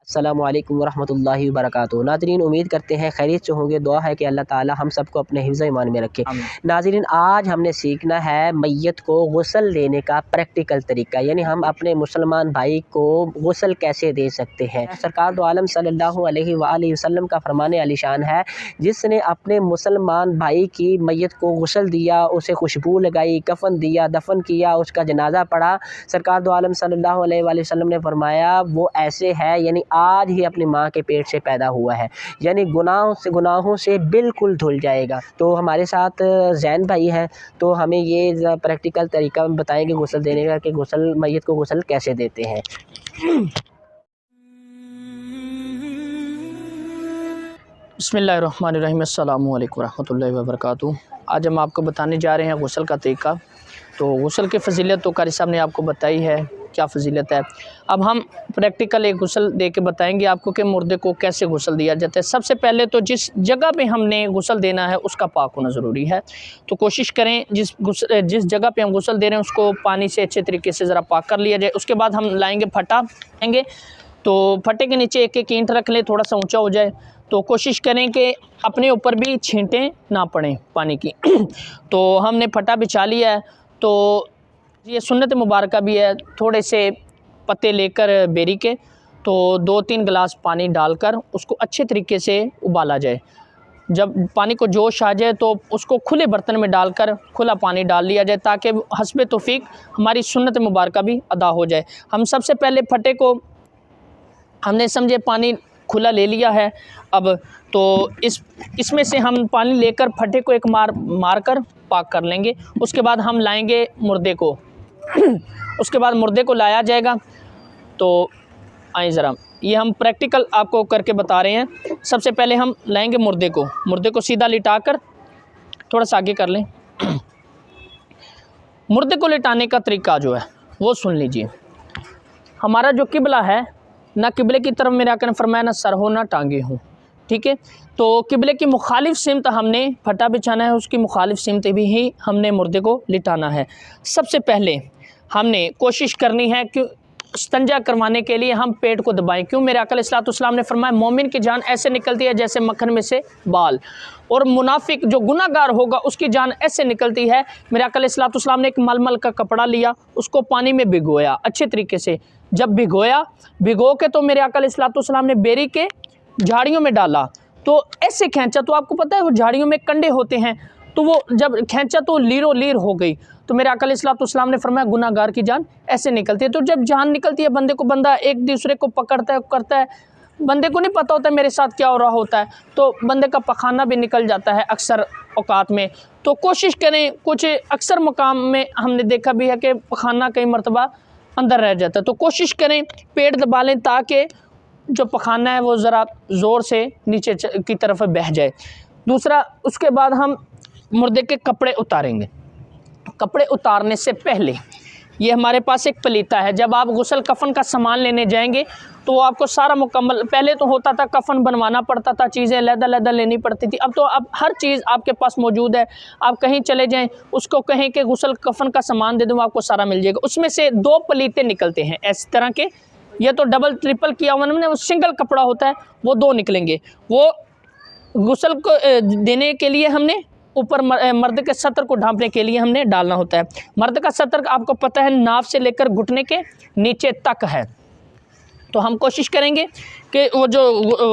अस्सलामु अलैकुम वरहमतुल्लाहि वबरकातुहू। नाज़रीन, उम्मीद करते हैं खैरियत से होंगे। दुआ है कि अल्लाह ताला हम सबको अपने हिफ्ज़ ईमान में रखे। नाज़रीन, आज हमने सीखना है मैयत को गुस्ल देने का प्रैक्टिकल तरीका, यानी हम अपने मुसलमान भाई को गुस्ल कैसे दे सकते हैं। सरकार दो आलम सल्लल्लाहु अलैहि वसल्लम का फरमाने आलीशान है, जिसने अपने मुसलमान भाई की मैयत को गुस्ल दिया, उसे खुशबू लगाई, कफन दिया, दफन किया, उसका जनाजा पढ़ा, सरकार दो आलम सल्लल्लाहु अलैहि वसल्लम ने फरमाया वो ऐसे है यानी आज ही अपनी माँ के पेट से पैदा हुआ है, यानी गुनाहों से बिल्कुल धुल जाएगा। तो हमारे साथ जैन भाई हैं, तो हमें ये प्रैक्टिकल तरीका बताएंगे गुस्ल देने का कि गुस्ल मैयत को गुस्ल कैसे देते हैं। बिस्मिल्लाहिर्रहमानिर्रहीम। अस्सलामु अलैकुम रहमतुल्लाहि व बरकातुहू। आज हम आपको बताने जा रहे हैं गुस्ल का तरीका। तो गुस्ल की फ़जीलत तो कारी साहब ने आपको बताई है, क्या फ़जीलत है। अब हम प्रैक्टिकल एक गुस्ल दे के बताएंगे आपको कि मुर्दे को कैसे गुस्ल दिया जाता है। सबसे पहले तो जिस जगह पे हमने गुस्ल देना है उसका पाक होना ज़रूरी है। तो कोशिश करें जिस जगह पे हम गुस्ल दे रहे हैं उसको पानी से अच्छे तरीके से ज़रा पाक कर लिया जाए। उसके बाद हम लाएँगे फटा लेंगे, तो फटे के नीचे एक एक ईंट रख लें, थोड़ा सा ऊँचा हो जाए। तो कोशिश करें कि अपने ऊपर भी छींटें ना पड़ें पानी की। तो हमने फटा बिछा लिया है, तो ये सुन्नत मुबारक भी है। थोड़े से पत्ते लेकर बेरी के, तो 2-3 गिलास पानी डालकर उसको अच्छे तरीके से उबाला जाए। जब पानी को जोश आ जाए तो उसको खुले बर्तन में डालकर खुला पानी डाल लिया जाए, ताकि हस्बे तौफीक हमारी सुन्नत मुबारक भी अदा हो जाए। हम सबसे पहले फटे को हमने समझे पानी खुला ले लिया है। अब तो इसमें से हम पानी लेकर फटे को एक मार कर पाक कर लेंगे। उसके बाद हम लाएंगे मुर्दे को। उसके बाद मुर्दे को लाया जाएगा। तो आइए ज़रा ये हम प्रैक्टिकल आपको करके बता रहे हैं। सबसे पहले हम लाएंगे मुर्दे को सीधा लिटाकर, थोड़ा सा आगे कर लें। मुर्दे को लिटाने का तरीका जो है वो सुन लीजिए। हमारा जो किबला है, ना किबले की तरफ मेरे आका ने फरमाया ना सर हो ना टांगे हो, ठीक है। तो किबले की मुखालिफ सिमत हमने फटा बिछाना है, उसकी मुखालिफ सिमत भी ही हमने मुर्दे को लिटाना है। सबसे पहले हमने कोशिश करनी है कि इस्तंजा करवाने के लिए हम पेट को दबाएं। क्यों? मेरे आका अलैहिस्सलाम ने फरमाया मोमिन की जान ऐसे निकलती है जैसे मक्खन में से बाल, और मुनाफिक जो गुनाहगार होगा उसकी जान ऐसे निकलती है। मेरे आका अलैहिस्सलाम ने एक मलमल का कपड़ा लिया, उसको पानी में भिगोया अच्छे तरीके से। जब भिगो के तो मेरे आका अलैहिस्सलाम ने बेरी के झाड़ियों में डाला, तो ऐसे खींचा, तो आपको पता है वो झाड़ियों में कंडे होते हैं, तो वो जब खींचा तो लीरो लीर हो गई। तो मेरे आका अलैहिस्सलाम ने फरमाया गुनाहगार की जान ऐसे निकलती है। तो जब जान निकलती है बंदा एक दूसरे को पकड़ता है, करता है, बंदे को नहीं पता होता मेरे साथ क्या हो रहा होता है, तो बंदे का पखाना भी निकल जाता है अक्सर औकात में। तो कोशिश करें, कुछ अक्सर मकाम में हमने देखा भी है कि पखाना कई मरतबा अंदर रह जाता है, तो कोशिश करें पेट दबा लें ताकि जो पखाना है वो ज़रा ज़ोर से नीचे की तरफ बह जाए। दूसरा, उसके बाद हम मुर्दे के कपड़े उतारेंगे। कपड़े उतारने से पहले ये हमारे पास एक पलीता है। जब आप गुस्ल कफन का सामान लेने जाएंगे तो आपको सारा मुकम्मल, पहले तो होता था कफन बनवाना पड़ता था, चीज़ें लहदा लेनी पड़ती थी। अब हर चीज़ आपके पास मौजूद है। आप कहीं चले जाएं, उसको कहें कि गुस्ल कफन का सामान दे दूँ, आपको सारा मिल जाएगा। उसमें से 2 पलीते निकलते हैं इस तरह के, ये तो डबल ट्रिपल किया हुआ हमने, वो सिंगल कपड़ा होता है, वो 2 निकलेंगे। वो गुस्ल को देने के लिए हमने ऊपर मर्द के सतर को ढांपने के लिए हमने डालना होता है। मर्द का सतर आपको पता है नाफ से लेकर घुटने के नीचे तक है। तो हम कोशिश करेंगे कि वो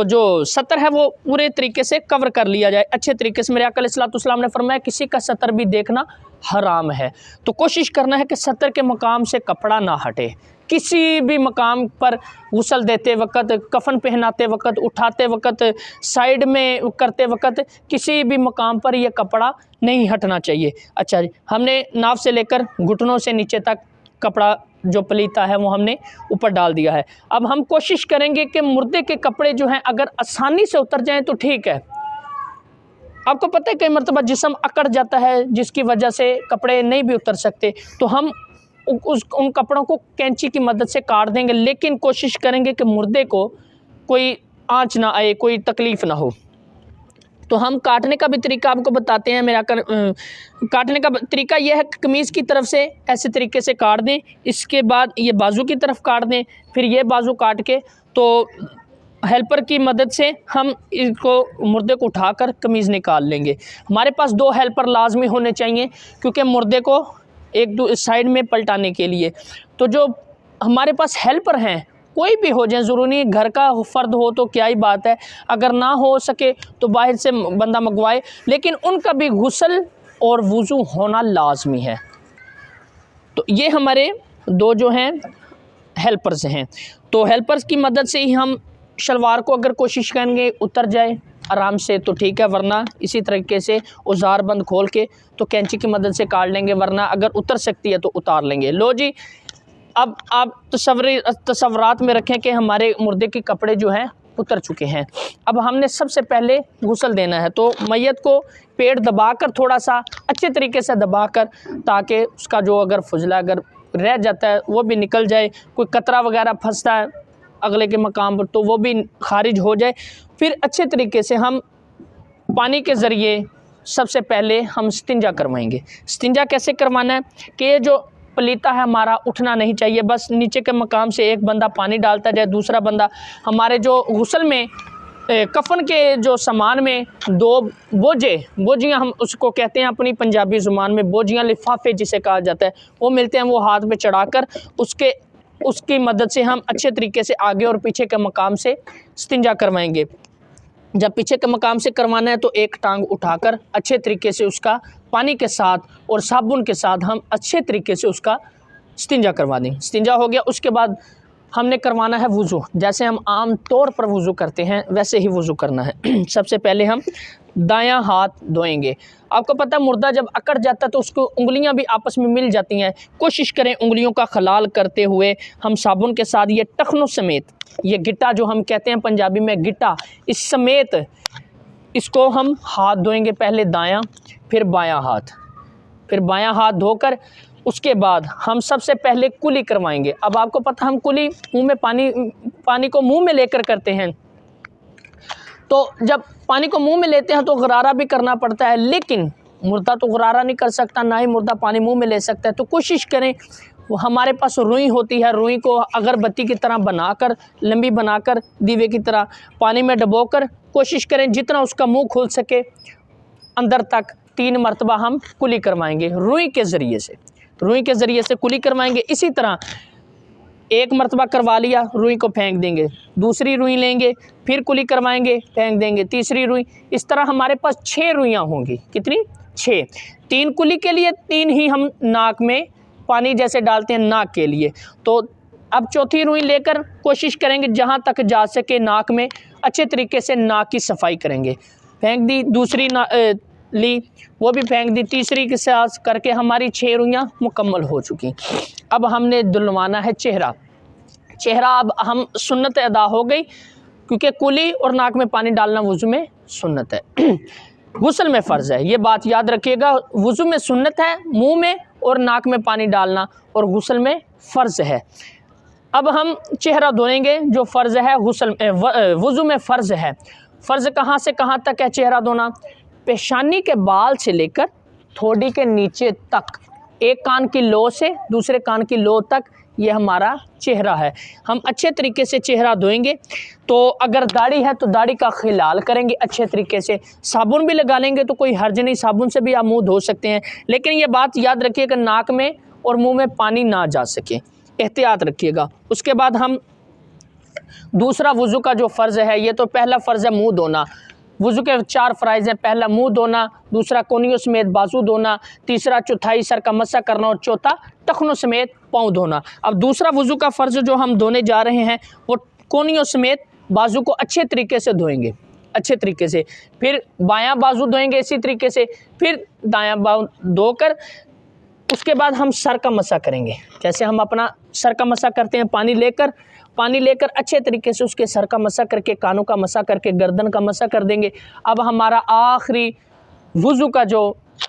जो सतर है वो पूरे तरीके से कवर कर लिया जाए अच्छे तरीके से। मेरे आका अलैहिस्सलाम ने फरमाया किसी का सतर भी देखना हराम है। तो कोशिश करना है कि सतर के मकाम से कपड़ा ना हटे। किसी भी मकाम पर गुस्ल देते वक्त, कफन पहनाते वक्त, उठाते वक्त, साइड में करते वक्त किसी भी मकाम पर यह कपड़ा नहीं हटना चाहिए। अच्छा जी, हमने नाफ से लेकर घुटनों से नीचे तक कपड़ा जो पलीता है वो हमने ऊपर डाल दिया है। अब हम कोशिश करेंगे कि मुर्दे के कपड़े जो हैं अगर आसानी से उतर जाएं तो ठीक है। आपको पता है कई मरतबा जिस्म अकड़ जाता है जिसकी वजह से कपड़े नहीं भी उतर सकते, तो हम उन कपड़ों को कैंची की मदद से काट देंगे, लेकिन कोशिश करेंगे कि मुर्दे को कोई आंच ना आए, कोई तकलीफ़ ना हो। तो हम काटने का भी तरीका आपको बताते हैं। मेरा काटने का तरीका यह है कि कमीज़ की तरफ से ऐसे तरीके से काट दें, इसके बाद ये बाजू की तरफ काट दें, फिर ये बाजू काट के तो हेल्पर की मदद से हम इसको मुर्दे को उठाकर कमीज़ निकाल लेंगे। हमारे पास 2 हेल्पर लाजमी होने चाहिए क्योंकि मुर्दे को एक दो साइड में पलटाने के लिए। तो जो हमारे पास हेल्पर हैं कोई भी हो जाए, ज़रूरी नहीं घर का फ़र्द हो तो क्या ही बात है, अगर ना हो सके तो बाहर से बंदा मंगवाए, लेकिन उनका भी गुस्ल और वुज़ू होना लाजमी है। तो ये हमारे 2 जो हैं हेल्पर्स हैं। तो हेल्पर्स की मदद से ही हम शलवार को अगर कोशिश करेंगे उतर जाए आराम से तो ठीक है, वरना इसी तरीके से औजार बंद खोल के तो कैंची की मदद से काट लेंगे, वरना अगर उतर सकती है तो उतार लेंगे। लो जी, अब आप तसव्वुरात में रखें कि हमारे मुर्दे के कपड़े जो हैं उतर चुके हैं। अब हमने सबसे पहले गुस्ल देना है, तो मैयत को पेट दबाकर थोड़ा सा अच्छे तरीके से दबाकर, ताकि उसका जो अगर फुजला अगर रह जाता है वो भी निकल जाए, कोई कतरा वगैरह फंसता है अगले के मकाम पर तो वो भी खारिज हो जाए। फिर अच्छे तरीके से हम पानी के ज़रिए सबसे पहले हम स्तिंजा करवाएंगे। स्तिंजा कैसे करवाना है कि ये जो पलीता है हमारा उठना नहीं चाहिए, बस नीचे के मकाम से एक बंदा पानी डालता जाए, दूसरा बंदा हमारे जो गुस्ल में कफन के जो सामान में 2 बोजियाँ हम उसको कहते हैं अपनी पंजाबी ज़ुबान में, बोजियाँ लिफाफे जिसे कहा जाता है, वो मिलते हैं, वो हाथ में चढ़ाकर उसकी मदद से हम अच्छे तरीके से आगे और पीछे के मकाम से स्तिंजा करवाएंगे। जब पीछे के मकाम से करवाना है तो एक टांग उठाकर अच्छे तरीके से उसका पानी के साथ और साबुन के साथ हम अच्छे तरीके से उसका स्तिंजा करवा दें। स्तिंजा हो गया, उसके बाद हमने करवाना है वुज़ू। जैसे हम आम तौर पर वुज़ू करते हैं वैसे ही वुज़ू करना है। सबसे पहले हम दायां हाथ धोएंगे। आपको पता है मुर्दा जब अकड़ जाता है तो उसको उंगलियां भी आपस में मिल जाती हैं। कोशिश करें उंगलियों का खलाल करते हुए हम साबुन के साथ ये टखनों समेत, ये गिट्टा जो हम कहते हैं पंजाबी में गिट्टा, इस समेत इसको हम हाथ धोएंगे। पहले दायां फिर बायां हाथ, फिर बायां हाथ धोकर उसके बाद हम सबसे पहले कुली करवाएंगे। अब आपको पता हम कुली मुँह में पानी को मुँह में लेकर करते हैं, तो जब पानी को मुंह में लेते हैं तो गरारा भी करना पड़ता है, लेकिन मुर्दा तो गरारा नहीं कर सकता, ना ही मुर्दा पानी मुंह में ले सकता है। तो कोशिश करें, हमारे पास रुई होती है, रुई को अगरबत्ती की तरह बनाकर, लंबी बनाकर दीवे की तरह पानी में डुबोकर कोशिश करें जितना उसका मुंह खुल सके अंदर तक 3 मरतबा हम कुली करवाएंगे रुई के ज़रिए से। रुई के ज़रिए से कुली करवाएंगे। इसी तरह 1 मरतबा करवा लिया, रुई को फेंक देंगे, दूसरी रुई लेंगे, फिर कुली करवाएंगे, फेंक देंगे, तीसरी रुई। इस तरह हमारे पास 6 रुइयाँ होंगी। कितनी? 6। 3 कुली के लिए, 3 ही हम नाक में पानी जैसे डालते हैं नाक के लिए। तो अब चौथी रुई लेकर कोशिश करेंगे जहाँ तक जा सके नाक में अच्छे तरीके से नाक की सफाई करेंगे। फेंक दी, दूसरी ली, वो भी फेंक दी, तीसरी के साथ करके हमारी 6 रुइयाँ मुकम्मल हो चुकी। अब हमने धुलवाना है चेहरा। चेहरा अब हम सुन्नत अदा हो गई, क्योंकि कुली और नाक में पानी डालना वुज़ू में सुन्नत है, गुस्ल में फ़र्ज़ है। ये बात याद रखिएगा, वुज़ू में सुन्नत है, मुंह में और नाक में पानी डालना, और गुस्ल में फ़र्ज़ है। अब हम चेहरा धोएंगे जो फ़र्ज़ है, वुज़ू में फ़र्ज़ है। फ़र्ज़ कहाँ से कहाँ तक है चेहरा धोना? पेशानी के बाल से लेकर थोड़ी के नीचे तक, एक कान की लो से दूसरे कान की लो तक, ये हमारा चेहरा है। हम अच्छे तरीके से चेहरा धोएंगे। तो अगर दाढ़ी है तो दाढ़ी का खिलाल करेंगे अच्छे तरीके से, साबुन भी लगा लेंगे तो कोई हर्ज नहीं, साबुन से भी आप मुंह धो सकते हैं। लेकिन ये बात याद रखिएगा नाक में और मुंह में पानी ना जा सके, एहतियात रखिएगा। उसके बाद हम दूसरा वुज़ू का जो फ़र्ज़ है, ये तो पहला फ़र्ज़ है मुँह धोना। वुज़ू के 4 फ़राइज़ हैं। पहला मुंह धोना, दूसरा कोनियों समेत बाजू धोना, तीसरा चौथाई सर का मसा करना, और चौथा टखनों समेत पाँव धोना। अब दूसरा वुज़ू का फ़र्ज़ जो हम धोने जा रहे हैं वो कोनियों समेत बाजू को अच्छे तरीके से धोएंगे, अच्छे तरीके से। फिर बायां बाजू धोएंगे इसी तरीके से, फिर दायां बाजू धोकर उसके बाद हम सर का मसा करेंगे। जैसे हम अपना सर का मसा करते हैं, पानी लेकर अच्छे तरीके से उसके सर का मसा करके, कानों का मसा करके, गर्दन का मसा कर देंगे। अब हमारा आखिरी वुज़ू का जो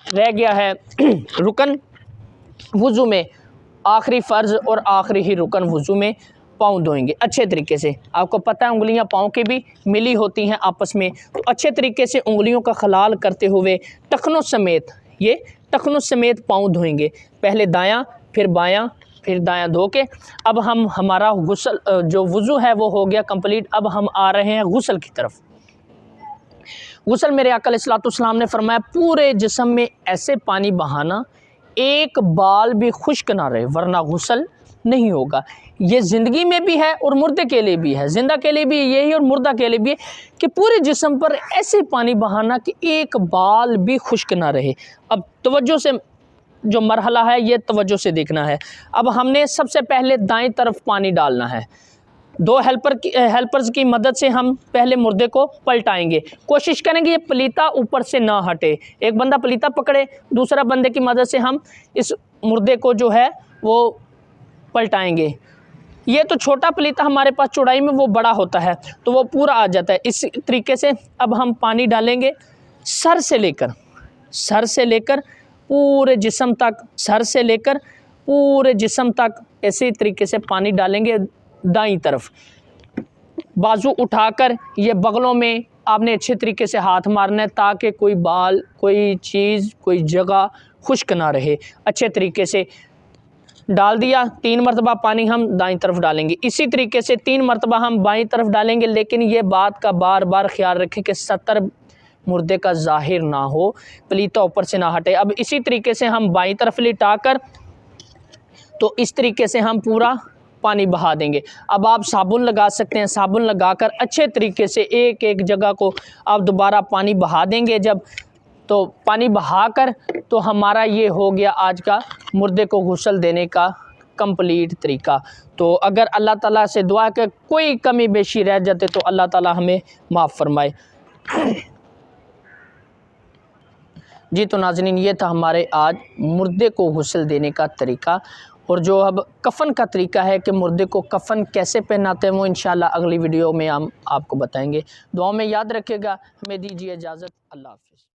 रह गया है रुकन, वुज़ू में आखिरी फ़र्ज़ और आखिरी ही रुकन वुज़ू में पाँव धोएंगे अच्छे तरीके से। आपको पता है उंगलियां पाँव के भी मिली होती हैं आपस में, तो अच्छे तरीके से उंगलियों का खलाल करते हुए टखनों समेत, ये टखनों समेत पाँव धोएंगे। पहले दायां, फिर बायां, फिर दायां धो के अब हम हमारा गुस्ल जो वज़ू है वो हो गया कंप्लीट। अब हम आ रहे हैं गुस्ल की तरफ। गुस्ल मेरे आका अलैहिस्सलाम ने फरमाया पूरे जिस्म में ऐसे पानी बहाना एक बाल भी खुश्क ना रहे, वरना गुस्ल नहीं होगा। ये ज़िंदगी में भी है और मुर्दे के लिए भी है, ज़िंदा के लिए भी यही और मुर्दा के लिए भी है कि पूरे जिस्म पर ऐसे पानी बहाना कि एक बाल भी खुश्क ना रहे। अब तवज्जो से जो मरहला है ये तवज्जो से देखना है। अब हमने सबसे पहले दाएं तरफ पानी डालना है। दो हेल्पर्स की मदद से हम पहले मुर्दे को पलटाएंगे। कोशिश करेंगे ये पलीता ऊपर से ना हटे। एक बंदा पलीता पकड़े, दूसरा बंदे की मदद से हम इस मुर्दे को जो है वो पलटाएंगे। ये तो छोटा पलीता हमारे पास चौड़ाई में वो बड़ा होता है तो वो पूरा आ जाता है। इस तरीके से अब हम पानी डालेंगे सर से लेकर पूरे जिस्म तक, सर से लेकर पूरे जिस्म तक इसी तरीके से पानी डालेंगे दाईं तरफ। बाजू उठाकर ये बगलों में आपने अच्छे तरीके से हाथ मारना है ताकि कोई बाल, कोई चीज़, कोई जगह खुश्क ना रहे। अच्छे तरीके से डाल दिया। 3 मरतबा पानी हम दाईं तरफ डालेंगे। इसी तरीके से 3 मरतबा हम बाईं तरफ डालेंगे, लेकिन ये बात का बार बार ख्याल रखें कि सतर मुर्दे का ज़ाहिर ना हो, पलीता ऊपर से ना हटे। अब इसी तरीके से हम बाईं तरफ लिटा कर तो इस तरीके से हम पूरा पानी बहा देंगे। अब आप साबुन लगा सकते हैं, साबुन लगाकर अच्छे तरीके से एक एक जगह को आप दोबारा पानी बहा देंगे। जब तो पानी बहाकर तो हमारा ये हो गया आज का मुर्दे को गुस्ल देने का कंप्लीट तरीका। तो अगर अल्लाह ताला से दुआ के कोई कमी बेशी रह जाते तो अल्लाह ताला हमें माफ़ फरमाए। जी तो नाज़रीन, ये था हमारे आज मुर्दे को गुस्ल देने का तरीका। और जो अब कफ़न का तरीका है कि मुर्दे को कफ़न कैसे पहनाते हैं वो इंशाल्लाह अगली वीडियो में हम आपको बताएंगे। दुआ में याद रखिएगा। हमें दीजिए इजाज़त। अल्लाह हाफ़िज़।